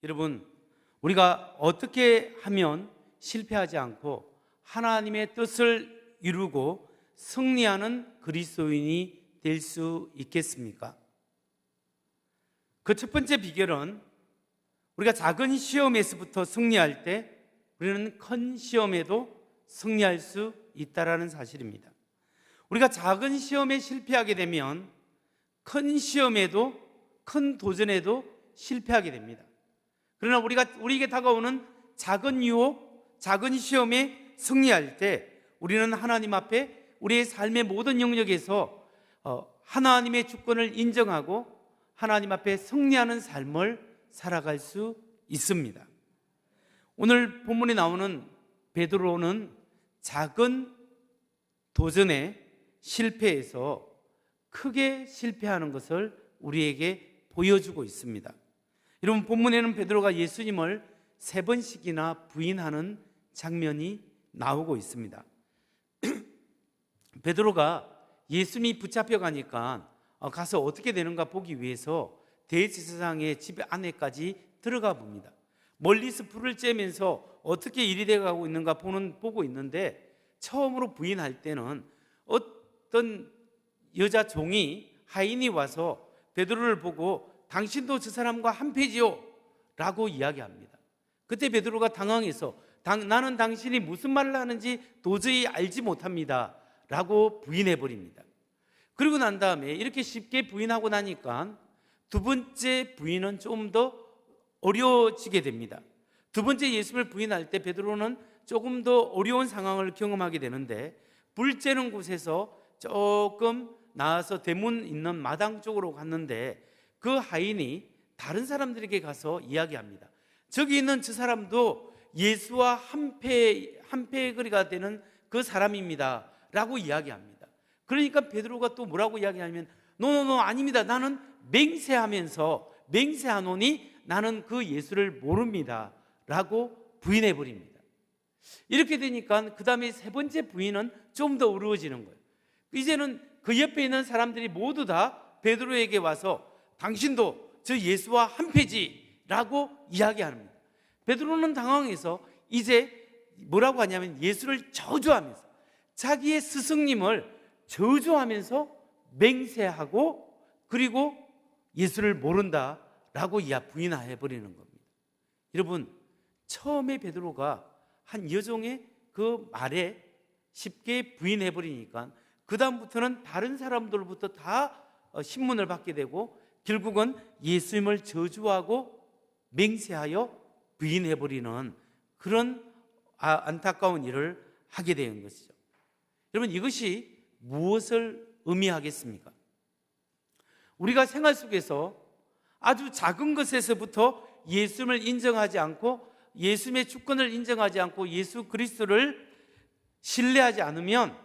여러분, 우리가 어떻게 하면 실패하지 않고 하나님의 뜻을 이루고 승리하는 그리스도인이 될 수 있겠습니까? 그 첫 번째 비결은 우리가 작은 시험에서부터 승리할 때 우리는 큰 시험에도 승리할 수 있다는 사실입니다. 우리가 작은 시험에 실패하게 되면 큰 시험에도, 큰 도전에도 실패하게 됩니다. 그러나 우리에게 다가오는 작은 유혹, 작은 시험에 승리할 때 우리는 하나님 앞에 우리의 삶의 모든 영역에서 하나님의 주권을 인정하고 하나님 앞에 승리하는 삶을 살아갈 수 있습니다. 오늘 본문에 나오는 베드로는 작은 도전에 실패해서 크게 실패하는 것을 우리에게 보여주고 있습니다. 여러분, 본문에는 베드로가 예수님을 3번씩이나 부인하는 장면이 나오고 있습니다. 베드로가 예수님이 붙잡혀 가니까 가서 어떻게 되는가 보기 위해서 대제사장의 집 안에까지 들어가 봅니다. 멀리서 불을 쬐면서 어떻게 일이 돼가고 있는가 보고 있는데, 처음으로 부인할 때는 어떤 여자 종이, 하인이 와서 베드로를 보고 당신도 저 사람과 한패지요 라고 이야기합니다. 그때 베드로가 당황해서 나는 당신이 무슨 말을 하는지 도저히 알지 못합니다 라고 부인해 버립니다. 그리고 난 다음에 이렇게 쉽게 부인하고 나니까 두 번째 부인은 좀 더 어려워지게 됩니다. 두 번째 예수님을 부인할 때 베드로는 조금 더 어려운 상황을 경험하게 되는데, 불 쬐는 곳에서 조금 나와서 대문 있는 마당 쪽으로 갔는데 그 하인이 다른 사람들에게 가서 이야기합니다. 저기 있는 저 사람도 예수와 한패거리가 되는 그 사람입니다 라고 이야기합니다. 그러니까 베드로가 또 뭐라고 이야기하냐면 노노노 아닙니다. 나는 맹세하노니 나는 그 예수를 모릅니다 라고 부인해 버립니다. 이렇게 되니까 그 다음에 세 번째 부인은 좀 더 어려워지는 거예요. 이제는 그 옆에 있는 사람들이 모두 다 베드로에게 와서 당신도 저 예수와 한패지 라고 이야기합니다. 베드로는 당황해서 이제 뭐라고 하냐면 예수를 저주하면서, 자기의 스승님을 저주하면서 맹세하고, 그리고 예수를 모른다라고 부인해 버리는 겁니다. 여러분, 처음에 베드로가 한 여종의 그 말에 쉽게 부인해 버리니까 그 다음부터는 다른 사람들부터 다 신문을 받게 되고 결국은 예수님을 저주하고 맹세하여 부인해 버리는 그런 안타까운 일을 하게 된 것이죠. 여러분, 이것이 무엇을 의미하겠습니까? 우리가 생활 속에서 아주 작은 것에서부터 예수님을 인정하지 않고, 예수님의 주권을 인정하지 않고 예수 그리스도를 신뢰하지 않으면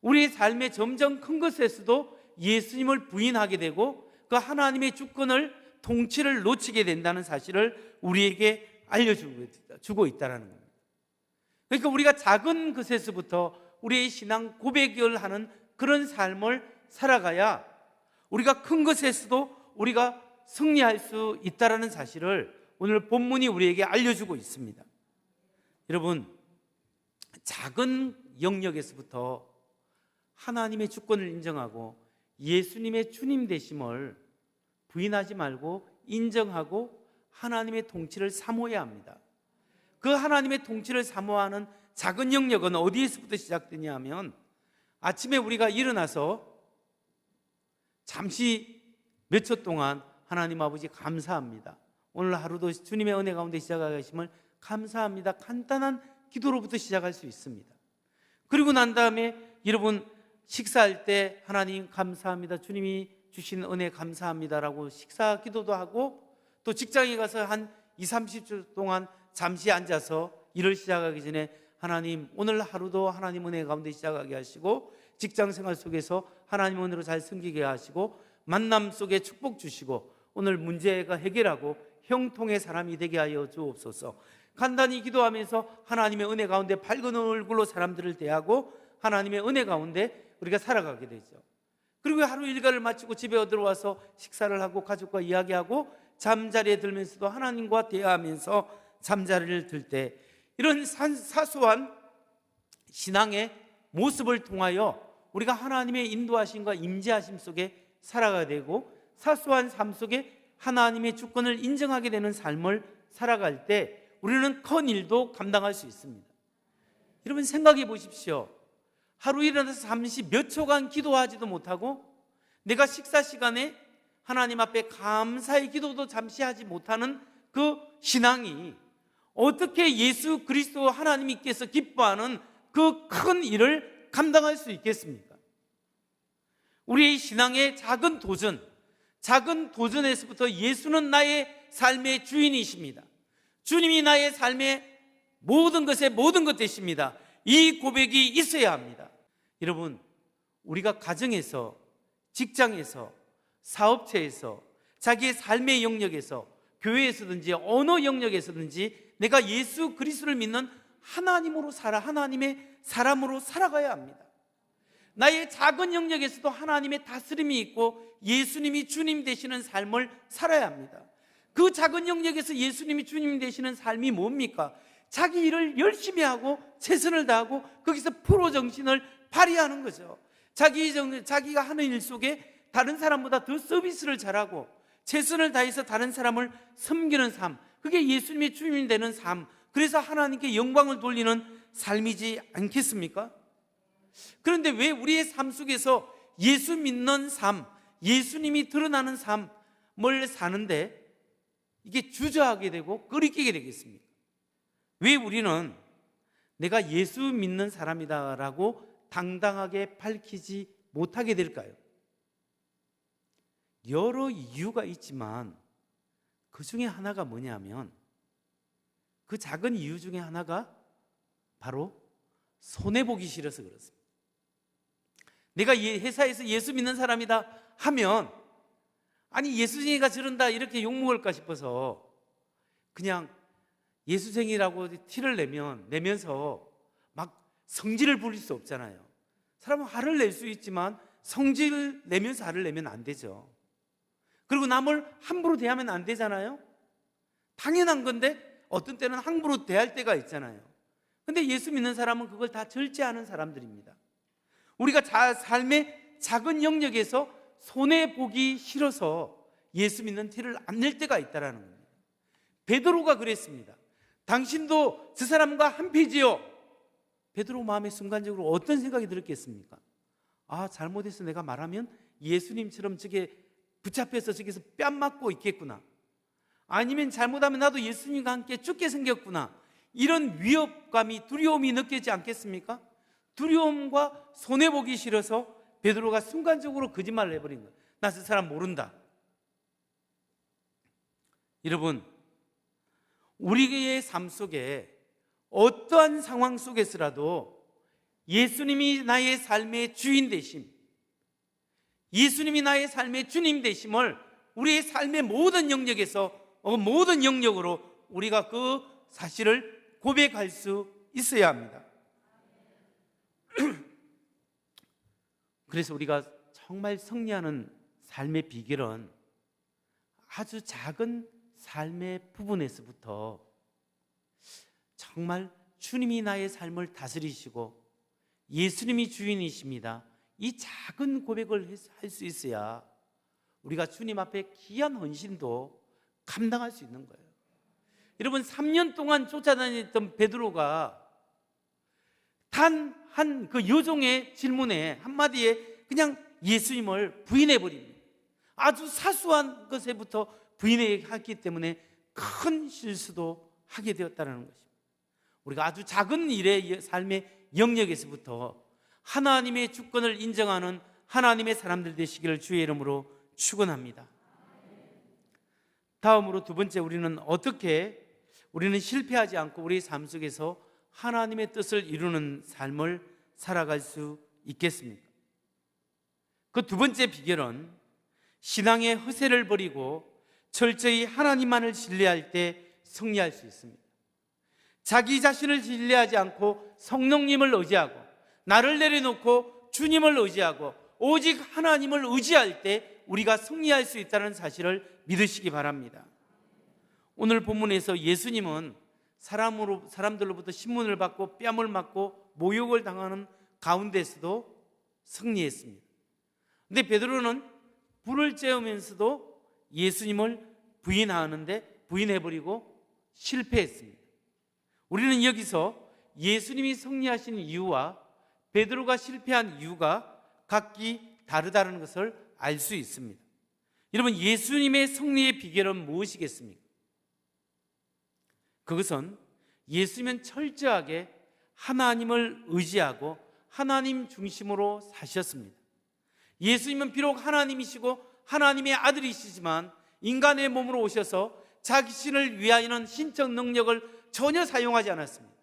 우리의 삶의 점점 큰 것에서도 예수님을 부인하게 되고 그 하나님의 주권을, 통치를 놓치게 된다는 사실을 우리에게 알려주고 있다는 겁니다. 그러니까 우리가 작은 것에서부터 우리의 신앙 고백을 하는 그런 삶을 살아가야 우리가 큰 것에서도 우리가 승리할 수 있다는 사실을 오늘 본문이 우리에게 알려주고 있습니다. 여러분, 작은 영역에서부터 하나님의 주권을 인정하고 예수님의 주님 되심을 부인하지 말고 인정하고 하나님의 통치를 사모해야 합니다. 그 하나님의 통치를 사모하는 작은 영역은 어디에서부터 시작되냐 하면, 아침에 우리가 일어나서 잠시 몇 초 동안 하나님 아버지 감사합니다, 오늘 하루도 주님의 은혜 가운데 시작하게 하심을 감사합니다, 간단한 기도로부터 시작할 수 있습니다. 그리고 난 다음에 여러분 식사할 때 하나님 감사합니다, 주님이 주신 은혜 감사합니다라고 식사 기도도 하고, 또 직장에 가서 한 20-30초 동안 잠시 앉아서 일을 시작하기 전에 하나님 오늘 하루도 하나님 은혜 가운데 시작하게 하시고, 직장 생활 속에서 하나님 은혜로 잘 섬기게 하시고, 만남 속에 축복 주시고, 오늘 문제가 해결하고 형통의 사람이 되게 하여 주옵소서. 간단히 기도하면서 하나님의 은혜 가운데 밝은 얼굴로 사람들을 대하고 하나님의 은혜 가운데 우리가 살아가게 되죠. 그리고 하루 일과를 마치고 집에 들어와서 식사를 하고 가족과 이야기하고 잠자리에 들면서도 하나님과 대화하면서 잠자리를 들 때 이런 사소한 신앙의 모습을 통하여 우리가 하나님의 인도하심과 임재하심 속에 살아가야 되고, 사소한 삶 속에 하나님의 주권을 인정하게 되는 삶을 살아갈 때 우리는 큰 일도 감당할 수 있습니다. 여러분 생각해 보십시오. 하루 일어나서 잠시 몇 초간 기도하지도 못하고, 내가 식사 시간에 하나님 앞에 감사의 기도도 잠시 하지 못하는 그 신앙이 어떻게 예수 그리스도 하나님께서 기뻐하는 그 큰 일을 감당할 수 있겠습니까? 우리의 신앙의 작은 도전에서부터 예수는 나의 삶의 주인이십니다. 주님이 나의 삶의 모든 것의 모든 것 되십니다. 이 고백이 있어야 합니다. 여러분, 우리가 가정에서, 직장에서, 사업체에서, 자기의 삶의 영역에서, 교회에서든지 어느 영역에서든지 내가 예수 그리스도를 믿는 하나님으로 하나님의 사람으로 살아가야 합니다. 나의 작은 영역에서도 하나님의 다스림이 있고 예수님이 주님 되시는 삶을 살아야 합니다. 그 작은 영역에서 예수님이 주님 되시는 삶이 뭡니까? 자기 일을 열심히 하고 최선을 다하고 거기서 프로 정신을 발휘하는 거죠. 자기가 하는 일 속에 다른 사람보다 더 서비스를 잘하고 최선을 다해서 다른 사람을 섬기는 삶, 그게 예수님의 주님 되는 삶, 그래서 하나님께 영광을 돌리는 삶이지 않겠습니까? 그런데 왜 우리의 삶 속에서 예수 믿는 삶, 예수님이 드러나는 삶을 사는데 이게 주저하게 되고 끄리끼게 되겠습니까? 왜 우리는 내가 예수 믿는 사람이다라고 당당하게 밝히지 못하게 될까요? 여러 이유가 있지만 그 중에 하나가 뭐냐면, 그 작은 이유 중에 하나가 바로 손해보기 싫어서 그렇습니다. 내가 회사에서 예수 믿는 사람이다 하면, 아니 예수쟁이가 저런다 이렇게 욕먹을까 싶어서 그냥 예수쟁이라고 티를 내면서 막 성질을 부릴 수 없잖아요. 사람은 화를 낼 수 있지만 성질을 내면서 화를 내면 안 되죠. 그리고 남을 함부로 대하면 안 되잖아요. 당연한 건데 어떤 때는 함부로 대할 때가 있잖아요. 근데 예수 믿는 사람은 그걸 다 절제하는 사람들입니다. 우리가 삶의 작은 영역에서 손해보기 싫어서 예수 믿는 티를 안 낼 때가 있다는 겁니다. 베드로가 그랬습니다. 당신도 저 사람과 한패지요. 베드로 마음에 순간적으로 어떤 생각이 들었겠습니까? 아, 잘못해서 내가 말하면 예수님처럼 저게 붙잡혀서 저기서 뺨 맞고 있겠구나. 아니면 잘못하면 나도 예수님과 함께 죽게 생겼구나. 이런 위협감이, 두려움이 느껴지지 않겠습니까? 두려움과 손해보기 싫어서 베드로가 순간적으로 거짓말을 해버린 거예요. 나 저 사람 모른다. 여러분, 우리의 삶 속에 어떠한 상황 속에서라도 예수님이 나의 삶의 주인 되심, 예수님이 나의 삶의 주님 되심을 우리의 삶의 모든 영역에서, 모든 영역으로 우리가 그 사실을 고백할 수 있어야 합니다. 그래서 우리가 정말 승리하는 삶의 비결은 아주 작은 삶의 부분에서부터 정말 주님이 나의 삶을 다스리시고 예수님이 주인이십니다, 이 작은 고백을 할 수 있어야 우리가 주님 앞에 귀한 헌신도 감당할 수 있는 거예요. 여러분, 3년 동안 쫓아다녔던 베드로가 단 한 그 여종의 질문에 한마디에 그냥 예수님을 부인해버립니다. 아주 사소한 것에부터 부인했기 때문에 큰 실수도 하게 되었다는 것입니다. 우리가 아주 작은 일의 삶의 영역에서부터 하나님의 주권을 인정하는 하나님의 사람들 되시기를 주의 이름으로 축원합니다. 다음으로 두 번째, 우리는 실패하지 않고 우리의 삶 속에서 하나님의 뜻을 이루는 삶을 살아갈 수 있겠습니까? 그 두 번째 비결은 신앙의 허세를 버리고 철저히 하나님만을 신뢰할 때 승리할 수 있습니다. 자기 자신을 신뢰하지 않고 성령님을 의지하고 나를 내려놓고 주님을 의지하고 오직 하나님을 의지할 때 우리가 승리할 수 있다는 사실을 믿으시기 바랍니다. 오늘 본문에서 예수님은 사람들로부터 신문을 받고 뺨을 맞고 모욕을 당하는 가운데서도 승리했습니다. 근데 베드로는 불을 쬐으면서도 예수님을 부인해버리고 실패했습니다. 우리는 여기서 예수님이 승리하신 이유와 베드로가 실패한 이유가 각기 다르다는 것을 알 수 있습니다. 여러분, 예수님의 승리의 비결은 무엇이겠습니까? 그것은 예수님은 철저하게 하나님을 의지하고 하나님 중심으로 사셨습니다. 예수님은 비록 하나님이시고 하나님의 아들이시지만 인간의 몸으로 오셔서 자신을 위하여는 신적 능력을 전혀 사용하지 않았습니다.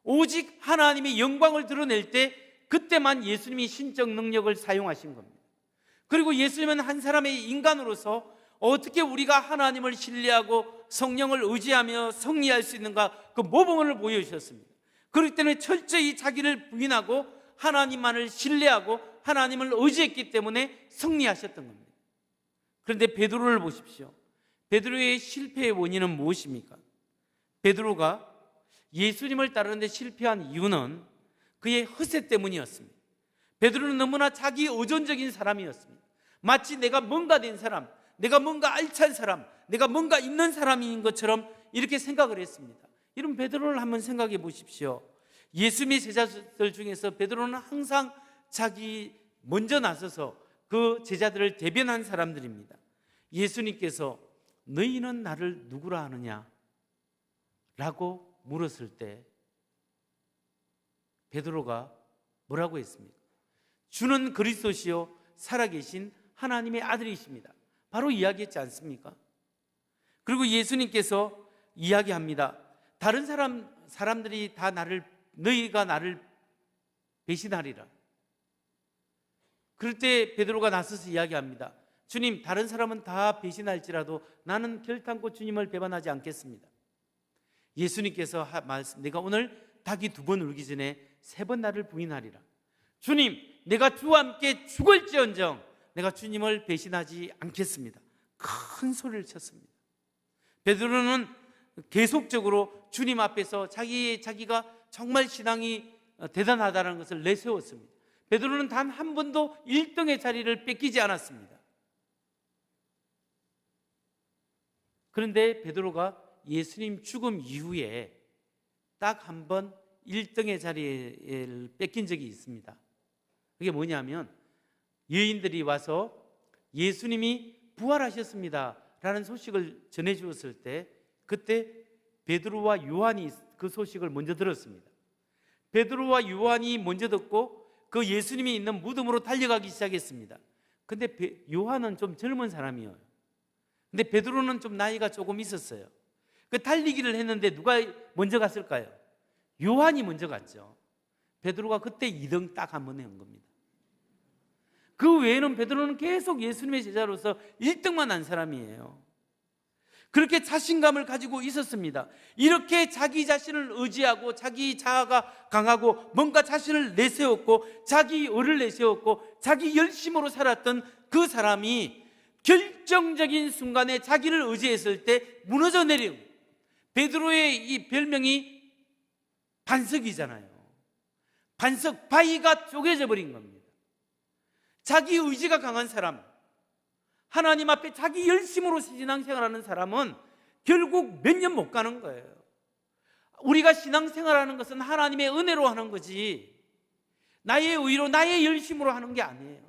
오직 하나님의 영광을 드러낼 때 그때만 예수님이 신적 능력을 사용하신 겁니다. 그리고 예수님은 한 사람의 인간으로서 어떻게 우리가 하나님을 신뢰하고 성령을 의지하며 승리할 수 있는가, 그 모범을 보여주셨습니다. 그렇기 때문에 철저히 자기를 부인하고 하나님만을 신뢰하고 하나님을 의지했기 때문에 승리하셨던 겁니다. 그런데 베드로를 보십시오. 베드로의 실패의 원인은 무엇입니까? 베드로가 예수님을 따르는데 실패한 이유는 그의 허세 때문이었습니다. 베드로는 너무나 자기 의존적인 사람이었습니다. 마치 내가 뭔가 된 사람, 내가 뭔가 알찬 사람, 내가 뭔가 있는 사람인 것처럼 이렇게 생각을 했습니다. 이런 베드로를 한번 생각해 보십시오. 예수님의 제자들 중에서 베드로는 항상 자기 먼저 나서서 그 제자들을 대변한 사람들입니다. 예수님께서 너희는 나를 누구라 하느냐? 라고 물었을 때 베드로가 뭐라고 했습니까? 주는 그리스도시요 살아계신 하나님의 아들이십니다. 바로 이야기했지 않습니까? 그리고 예수님께서 이야기합니다. 다른 사람들이 다 너희가 나를 배신하리라. 그럴 때 베드로가 나서서 이야기합니다. 주님, 다른 사람은 다 배신할지라도 나는 결단코 주님을 배반하지 않겠습니다. 예수님께서 내가 오늘 닭이 2번 울기 전에 3번 나를 부인하리라. 주님, 내가 주와 함께 죽을지언정 내가 주님을 배신하지 않겠습니다. 큰 소리를 쳤습니다. 베드로는 계속적으로 주님 앞에서 자기가 정말 신앙이 대단하다는 것을 내세웠습니다. 베드로는 단 한 번도 1등의 자리를 뺏기지 않았습니다. 그런데 베드로가 예수님 죽음 이후에 딱 한 번 1등의 자리를 뺏긴 적이 있습니다. 그게 뭐냐면 여인들이 와서 예수님이 부활하셨습니다 라는 소식을 전해주었을 때 그때 베드로와 요한이 그 소식을 먼저 들었습니다. 베드로와 요한이 먼저 듣고 그 예수님이 있는 무덤으로 달려가기 시작했습니다. 근데 요한은 좀 젊은 사람이에요. 근데 베드로는 좀 나이가 조금 있었어요. 그 달리기를 했는데 누가 먼저 갔을까요? 요한이 먼저 갔죠. 베드로가 그때 2등 딱 한 번에 한 겁니다. 그 외에는 베드로는 계속 예수님의 제자로서 1등만 한 사람이에요. 그렇게 자신감을 가지고 있었습니다. 이렇게 자기 자신을 의지하고 자기 자아가 강하고 뭔가 자신을 내세웠고 자기 의를 내세웠고 자기 열심으로 살았던 그 사람이 결정적인 순간에 자기를 의지했을 때 무너져 내린, 베드로의 이 별명이 반석이잖아요. 반석, 바위가 쪼개져 버린 겁니다. 자기 의지가 강한 사람, 하나님 앞에 자기 열심으로 신앙생활하는 사람은 결국 몇 년 못 가는 거예요. 우리가 신앙생활하는 것은 하나님의 은혜로 하는 거지 나의 의로 나의 열심으로 하는 게 아니에요.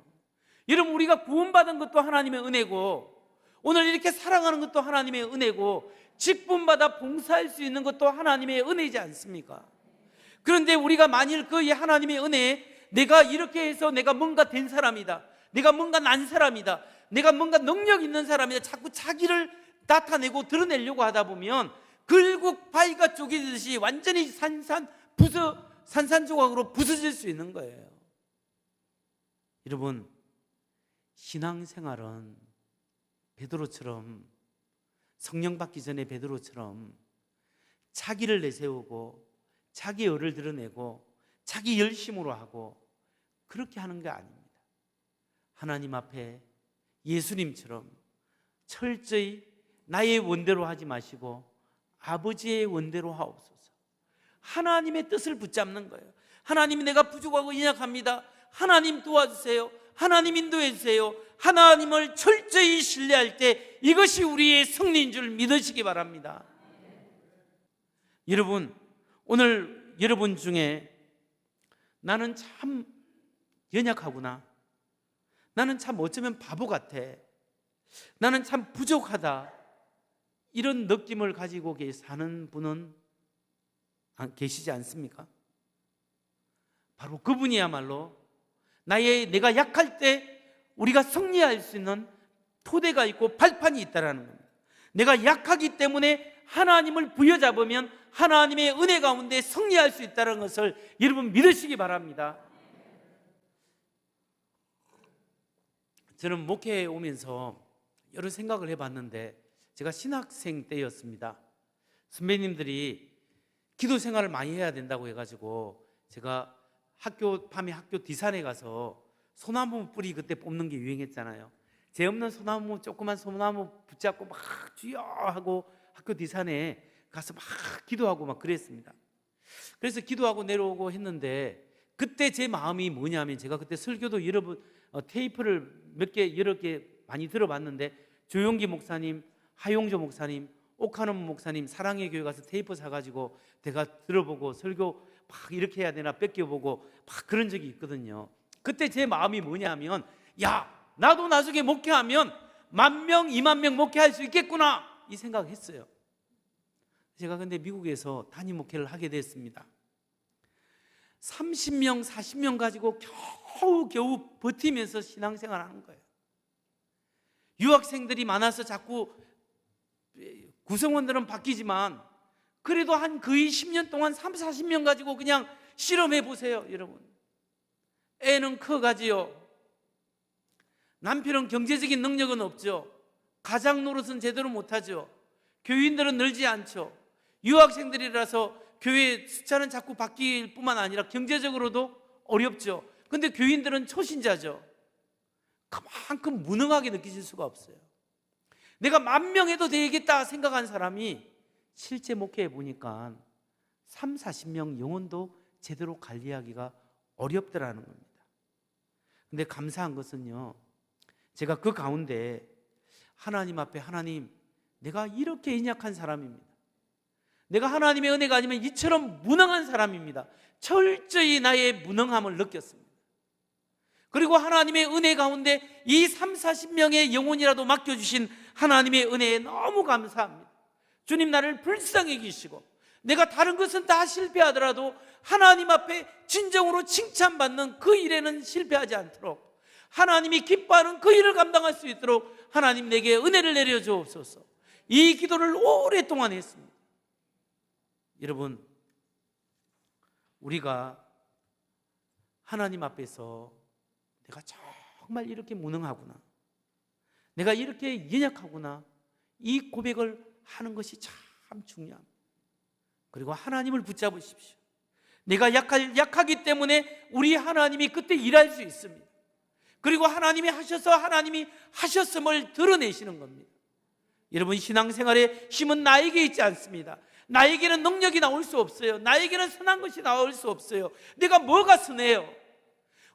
여러분, 우리가 구원받은 것도 하나님의 은혜고 오늘 이렇게 사랑하는 것도 하나님의 은혜고 직분받아 봉사할 수 있는 것도 하나님의 은혜이지 않습니까? 그런데 우리가 만일 그 하나님의 은혜에 내가 이렇게 해서 내가 뭔가 된 사람이다, 내가 뭔가 난 사람이다, 내가 뭔가 능력 있는 사람이다, 자꾸 자기를 나타내고 드러내려고 하다 보면 결국 바위가 쪼개지듯이 완전히 산산조각으로 부서질 수 있는 거예요. 여러분, 신앙생활은 베드로처럼, 성령 받기 전에 베드로처럼 자기를 내세우고 자기 의를 드러내고 자기 열심으로 하고 그렇게 하는 게 아닙니다. 하나님 앞에 예수님처럼 철저히 나의 원대로 하지 마시고 아버지의 원대로 하옵소서. 하나님의 뜻을 붙잡는 거예요. 하나님, 내가 부족하고 연약합니다. 하나님 도와주세요. 하나님 인도해 주세요. 하나님을 철저히 신뢰할 때 이것이 우리의 승리인 줄 믿으시기 바랍니다. 여러분, 오늘 여러분 중에 나는 참 연약하구나, 나는 참 어쩌면 바보 같아, 나는 참 부족하다, 이런 느낌을 가지고 사는 분은 계시지 않습니까? 바로 그분이야말로 내가 약할 때 우리가 승리할 수 있는 토대가 있고 발판이 있다는 겁니다. 내가 약하기 때문에 하나님을 부여잡으면 하나님의 은혜 가운데 승리할 수 있다는 것을 여러분 믿으시기 바랍니다. 저는 목회에 오면서 여러 생각을 해봤는데, 제가 신학생 때였습니다. 선배님들이 기도 생활을 많이 해야 된다고 해가지고 제가 밤에 학교 뒷산에 가서 소나무 뿌리 그때 뽑는 게 유행했잖아요. 제 없는 소나무, 조그만 소나무 붙잡고 막 주여 하고 학교 뒷산에 가서 막 기도하고 막 그랬습니다. 그래서 기도하고 내려오고 했는데, 그때 제 마음이 뭐냐면, 제가 그때 설교도 여러 번 테이프를 여러 개 많이 들어봤는데, 조용기 목사님, 하용조 목사님, 옥하는 목사님 사랑의 교회 가서 테이프 사가지고 내가 들어보고 설교 막 이렇게 해야 되나 뺏겨보고 막 그런 적이 있거든요. 그때 제 마음이 뭐냐면, 야, 나도 나중에 목회하면 10,000명, 20,000명 목회할 수 있겠구나, 이 생각을 했어요. 제가 근데 미국에서 단임 목회를 하게 됐습니다. 30명, 40명 가지고 겨우 버티면서 신앙생활 하는 거예요. 유학생들이 많아서 자꾸 구성원들은 바뀌지만 그래도 한 거의 10년 동안 30, 40명 가지고 그냥 실험해 보세요, 여러분. 애는 커가지요. 남편은 경제적인 능력은 없죠. 가장 노릇은 제대로 못하죠. 교인들은 늘지 않죠. 유학생들이라서 교회 숫자는 자꾸 바뀔 뿐만 아니라 경제적으로도 어렵죠. 근데 교인들은 초신자죠. 그만큼 무능하게 느끼실 수가 없어요. 내가 10,000명 해도 되겠다 생각한 사람이 실제 목회해 보니까 3, 40명 영혼도 제대로 관리하기가 어렵더라는 겁니다. 근데 감사한 것은요, 제가 그 가운데 하나님 앞에, 하나님, 내가 이렇게 연약한 사람입니다. 내가 하나님의 은혜가 아니면 이처럼 무능한 사람입니다. 철저히 나의 무능함을 느꼈습니다. 그리고 하나님의 은혜 가운데 이 3, 40명의 영혼이라도 맡겨주신 하나님의 은혜에 너무 감사합니다. 주님, 나를 불쌍히 여기시고 내가 다른 것은 다 실패하더라도 하나님 앞에 진정으로 칭찬받는 그 일에는 실패하지 않도록, 하나님이 기뻐하는 그 일을 감당할 수 있도록 하나님 내게 은혜를 내려주옵소서. 이 기도를 오랫동안 했습니다. 여러분, 우리가 하나님 앞에서 내가 정말 이렇게 무능하구나, 내가 이렇게 연약하구나, 이 고백을 하는 것이 참 중요합니다. 그리고 하나님을 붙잡으십시오. 내가 약하기 때문에 우리 하나님이 그때 일할 수 있습니다. 그리고 하나님이 하셔서 하나님이 하셨음을 드러내시는 겁니다. 여러분, 신앙생활의 힘은 나에게 있지 않습니다. 나에게는 능력이 나올 수 없어요. 나에게는 선한 것이 나올 수 없어요. 내가 뭐가 선해요?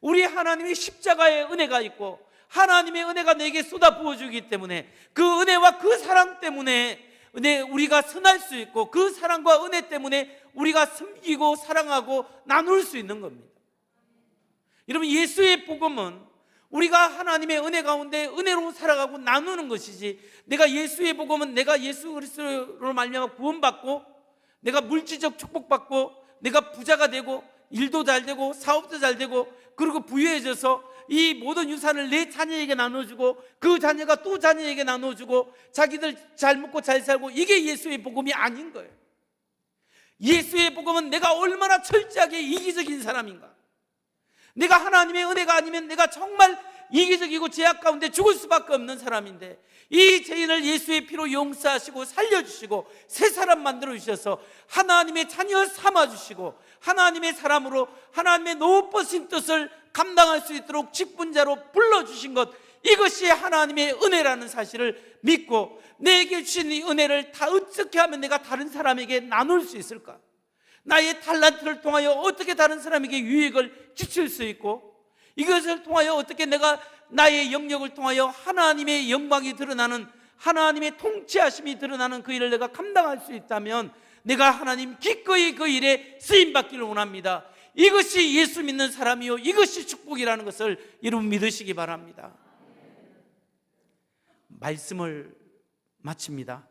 우리 하나님의 십자가의 은혜가 있고 하나님의 은혜가 내게 쏟아 부어주기 때문에, 그 은혜와 그 사랑 때문에 우리가 선할 수 있고, 그 사랑과 은혜 때문에 우리가 섬기고 사랑하고 나눌 수 있는 겁니다. 여러분, 예수의 복음은 우리가 하나님의 은혜 가운데 은혜로 살아가고 나누는 것이지, 내가 예수의 복음은 내가 예수 그리스도로 말미암아 구원받고 내가 물질적 축복받고 내가 부자가 되고 일도 잘 되고 사업도 잘 되고 그리고 부유해져서 이 모든 유산을 내 자녀에게 나눠주고 그 자녀가 또 자녀에게 나눠주고 자기들 잘 먹고 잘 살고, 이게 예수의 복음이 아닌 거예요. 예수의 복음은 내가 얼마나 철저하게 이기적인 사람인가, 내가 하나님의 은혜가 아니면 내가 정말 이기적이고 죄악 가운데 죽을 수밖에 없는 사람인데, 이 죄인을 예수의 피로 용서하시고 살려주시고 새 사람 만들어 주셔서 하나님의 자녀 삼아주시고 하나님의 사람으로 하나님의 높으신 뜻을 감당할 수 있도록 직분자로 불러주신 것, 이것이 하나님의 은혜라는 사실을 믿고 내게 주신 이 은혜를 다 어떻게 하면 내가 다른 사람에게 나눌 수 있을까? 나의 탤런트를 통하여 어떻게 다른 사람에게 유익을 끼칠 수 있고, 이것을 통하여 어떻게 내가 나의 영역을 통하여 하나님의 영광이 드러나는, 하나님의 통치하심이 드러나는 그 일을 내가 감당할 수 있다면 내가 하나님 기꺼이 그 일에 쓰임받기를 원합니다. 이것이 예수 믿는 사람이요, 이것이 축복이라는 것을 여러분 믿으시기 바랍니다. 말씀을 마칩니다.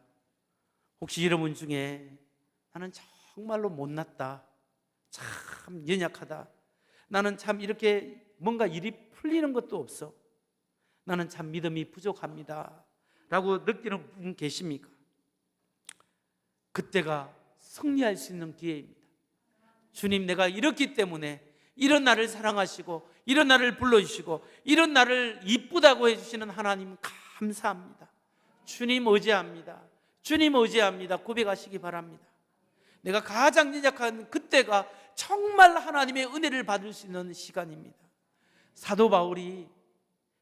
혹시 여러분 중에 나는 정말로 못났다, 참 연약하다, 나는 참 이렇게 뭔가 일이 풀리는 것도 없어, 나는 참 믿음이 부족합니다 라고 느끼는 분 계십니까? 그때가 승리할 수 있는 기회입니다. 주님, 내가 이렇기 때문에 이런 나를 사랑하시고 이런 나를 불러주시고 이런 나를 이쁘다고 해주시는 하나님 감사합니다. 주님 의지합니다. 주님 의지합니다. 고백하시기 바랍니다. 내가 가장 연약한 그때가 정말 하나님의 은혜를 받을 수 있는 시간입니다. 사도 바울이,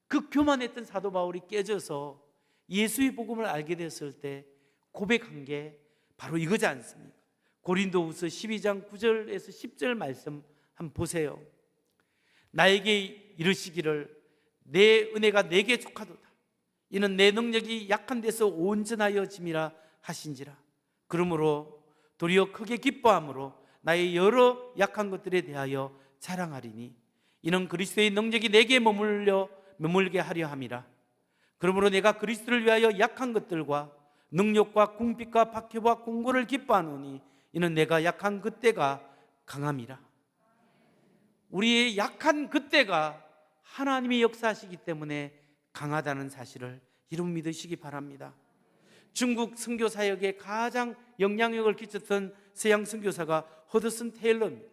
그 교만했던 사도 바울이 깨져서 예수의 복음을 알게 됐을 때 고백한 게 바로 이거지 않습니까? 고린도후서 12장 9절에서 10절 말씀 한번 보세요. 나에게 이르시기를 내 은혜가 내게 족하도다. 이는 내 능력이 약한 데서 온전하여 짐이라 하신지라. 그러므로 도리어 크게 기뻐함으로 나의 여러 약한 것들에 대하여 자랑하리니 이는 그리스도의 능력이 내게 머물게 하려 함이라. 그러므로 내가 그리스도를 위하여 약한 것들과 능력과 궁핍과 박해와 공고를 기뻐하노니 이는 내가 약한 그때가 강함이라. 우리의 약한 그때가 하나님이 역사하시기 때문에 강하다는 사실을 여러분 믿으시기 바랍니다. 중국 선교 사역에 가장 영향력을 끼쳤던 서양 선교사가 허드슨 테일러입니다.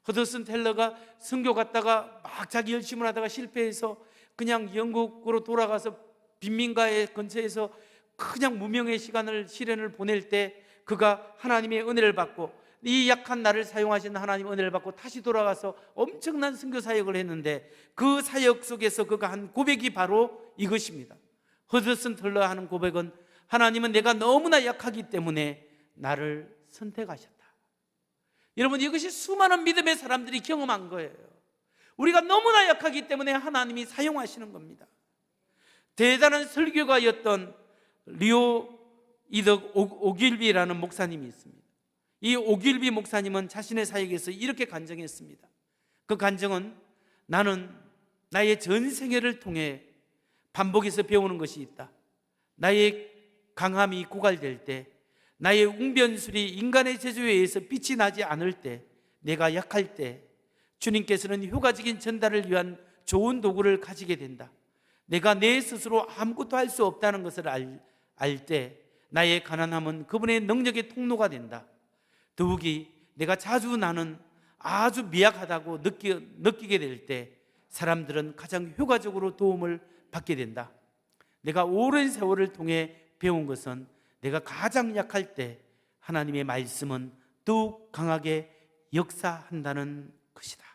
허드슨 테일러가 선교 갔다가 막 자기 열심을 하다가 실패해서 그냥 영국으로 돌아가서 빈민가의 근처에서 그냥 무명의 시련을 보낼 때 그가 하나님의 은혜를 받고 이 약한 나를 사용하시는 하나님의 은혜를 받고 다시 돌아가서 엄청난 선교 사역을 했는데 그 사역 속에서 그가 한 고백이 바로 이것입니다. 허드슨 텔러가 하는 고백은 하나님은 내가 너무나 약하기 때문에 나를 선택하셨다. 여러분, 이것이 수많은 믿음의 사람들이 경험한 거예요. 우리가 너무나 약하기 때문에 하나님이 사용하시는 겁니다. 대단한 설교가였던 리오 이덕 오길비라는 목사님이 있습니다. 이 오길비 목사님은 자신의 사역에서 이렇게 간증했습니다. 그 간증은 나는 나의 전생애를 통해 반복해서 배우는 것이 있다. 나의 강함이 고갈될 때, 나의 웅변술이 인간의 재주에 의해서 빛이 나지 않을 때, 내가 약할 때 주님께서는 효과적인 전달을 위한 좋은 도구를 가지게 된다. 내가 내 스스로 아무것도 할 수 없다는 것을 알 때 나의 가난함은 그분의 능력의 통로가 된다. 더욱이 내가 자주 나는 아주 미약하다고 느끼게 될 때 사람들은 가장 효과적으로 도움을 받게 된다. 내가 오랜 세월을 통해 배운 것은 내가 가장 약할 때 하나님의 말씀은 더욱 강하게 역사한다는 것이다.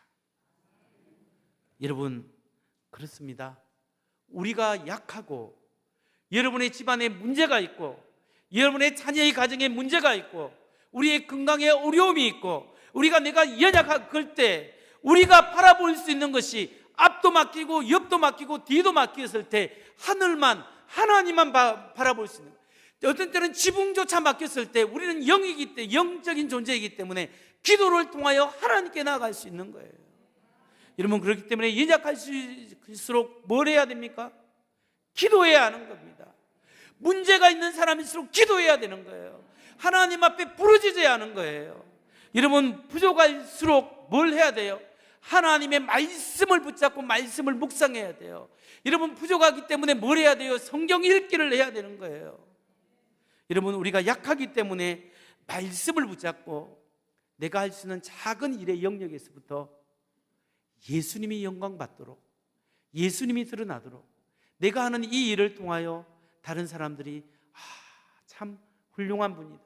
여러분, 그렇습니다. 우리가 약하고 여러분의 집안에 문제가 있고 여러분의 자녀의 가정에 문제가 있고 우리의 건강에 어려움이 있고 내가 연약할 때 우리가 바라볼 수 있는 것이 앞도 맡기고 옆도 맡기고 뒤도 맡겼을 때 하나님만 바라볼 수 있는 거예요. 어떤 때는 지붕조차 맡겼을 때 우리는 영적인 존재이기 때문에 기도를 통하여 하나님께 나아갈 수 있는 거예요. 여러분, 그렇기 때문에 연약할수록 뭘 해야 됩니까? 기도해야 하는 겁니다. 문제가 있는 사람일수록 기도해야 되는 거예요. 하나님 앞에 부르짖어야 하는 거예요. 여러분, 부족할수록 뭘 해야 돼요? 하나님의 말씀을 붙잡고 말씀을 묵상해야 돼요. 여러분, 부족하기 때문에 뭘 해야 돼요? 성경 읽기를 해야 되는 거예요. 여러분, 우리가 약하기 때문에 말씀을 붙잡고 내가 할 수 있는 작은 일의 영역에서부터 예수님이 영광 받도록, 예수님이 드러나도록 내가 하는 이 일을 통하여 다른 사람들이 참 훌륭한 분이다,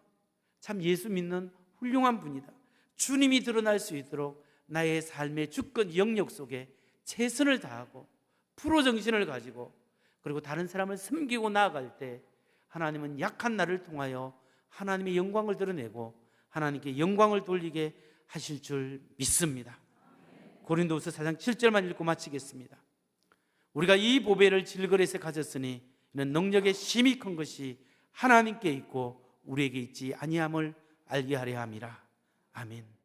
참 예수 믿는 훌륭한 분이다, 주님이 드러날 수 있도록 나의 삶의 주권 영역 속에 최선을 다하고 프로 정신을 가지고 그리고 다른 사람을 섬기고 나아갈 때 하나님은 약한 나를 통하여 하나님의 영광을 드러내고 하나님께 영광을 돌리게 하실 줄 믿습니다. 고린도후서 4장 7절만 읽고 마치겠습니다. 우리가 이 보배를 질거리에서 가졌으니 이는 능력의 심히 큰 것이 하나님께 있고 우리에게 있지 아니함을 알게 하려 함이라. 아멘.